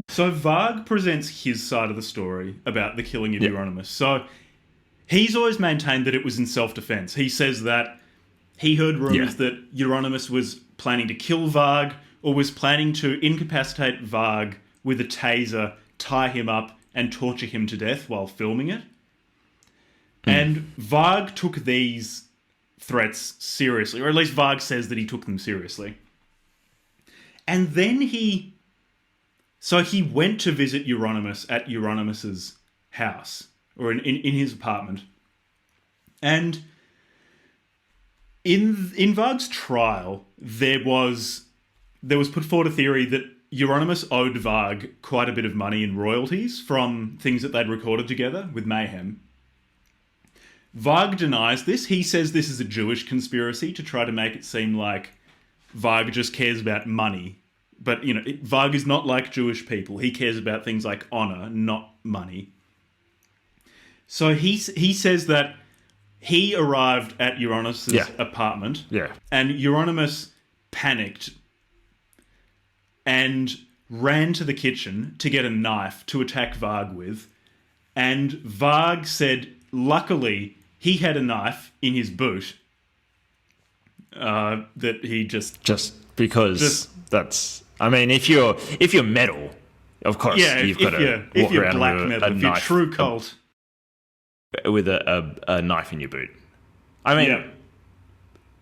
So Varg presents his side of the story about the killing of Euronymous. So he's always maintained that it was in self-defense. He says that he heard rumors that Euronymous was planning to kill Varg or was planning to incapacitate Varg with a taser, tie him up, and torture him to death while filming it. And Varg took these threats seriously, or at least Varg says that he took them seriously. And then he went to visit Euronymous at Euronymous's house, or in his apartment. And in Varg's trial, there was put forward a theory that Euronymous owed Varg quite a bit of money in royalties from things that they'd recorded together with Mayhem. Varg denies this. He says this is a Jewish conspiracy to try to make it seem like Varg just cares about money. But, Varg is not like Jewish people. He cares about things like honor, not money. So he says that he arrived at Euronymous' apartment. Yeah. And Euronymous panicked and ran to the kitchen to get a knife to attack Varg with. And Varg said, luckily, he had a knife in his boot that he just because that's. I mean, if you're metal, of course, you've got to walk around black with metal, a if you're knife, true cult, with a knife in your boot. I mean,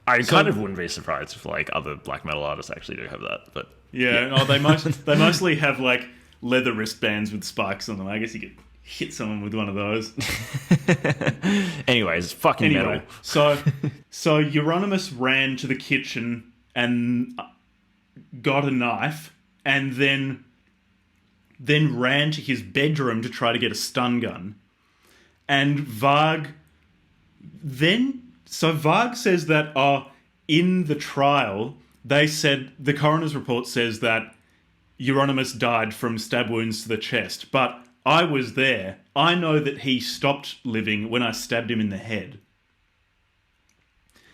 I kind of wouldn't be surprised if other black metal artists actually do have that, but they mostly have leather wristbands with spikes on them. I guess you could hit someone with one of those. Anyways, fucking metal. So Euronymous ran to the kitchen and got a knife, and then ran to his bedroom to try to get a stun gun. And Varg says that in the trial, they said the coroner's report says that Euronymous died from stab wounds to the chest, but I was there. I know that he stopped living when I stabbed him in the head.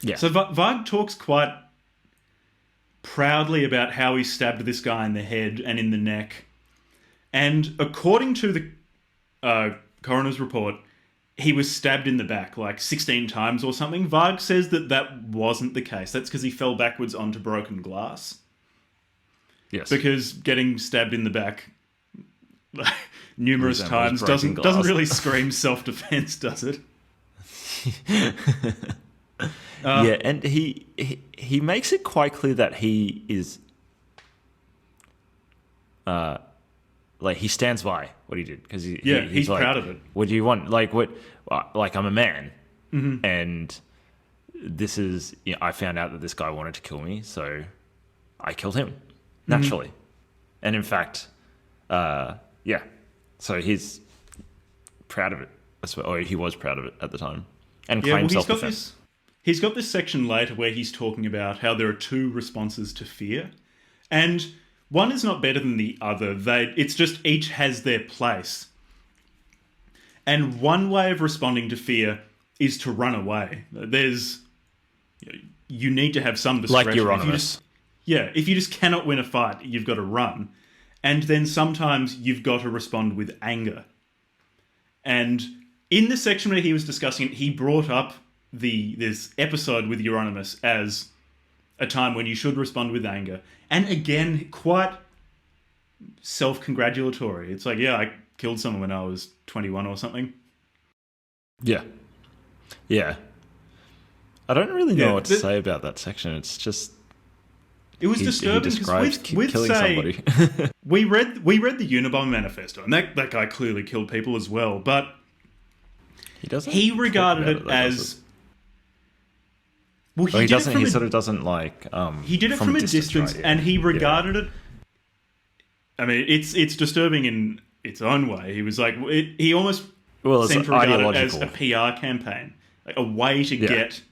Yeah. So Varg talks quite proudly about how he stabbed this guy in the head and in the neck. And according to the coroner's report, he was stabbed in the back 16 times or something. Varg says that wasn't the case. That's because he fell backwards onto broken glass. Yes. Because getting stabbed in the back numerous times doesn't really scream self-defense, does it? And he makes it quite clear that he is he stands by what he did, because he's proud of it. What do you want? I'm a man, and this is I found out that this guy wanted to kill me, so I killed him naturally, and in fact, so he's proud of it, or he was proud of it at the time, and claimed self-defense. He's got this section later where he's talking about how there are two responses to fear, and one is not better than the other. It's just each has their place. And one way of responding to fear is to run away. You need to have some discretion. Like Euronymous. If you just cannot win a fight, you've got to run. And then sometimes you've got to respond with anger. And in the section where he was discussing it, he brought up this episode with Euronymous as a time when you should respond with anger. And again, quite self-congratulatory. It's I killed someone when I was 21 or something. Yeah. I don't really know what to say about that section. It's just... It was disturbing because with killing somebody. we read the Unabomber manifesto, and that guy clearly killed people as well, but he regarded it as... Well, he doesn't. He sort of doesn't he did it from a distance, right? And he regarded it. I mean, it's disturbing in its own way. He was he almost seemed to regard it as a PR campaign, a way to get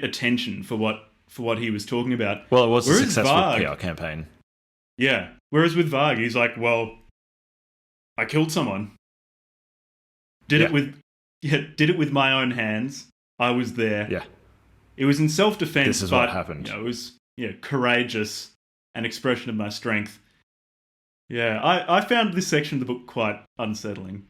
attention for what he was talking about. Well, it was a successful PR campaign. Yeah. Whereas with Varg, he's well, I killed someone. Did it with my own hands. I was there. Yeah. It was in self-defense. This is what happened. It was courageous, an expression of my strength. Yeah, I found this section of the book quite unsettling.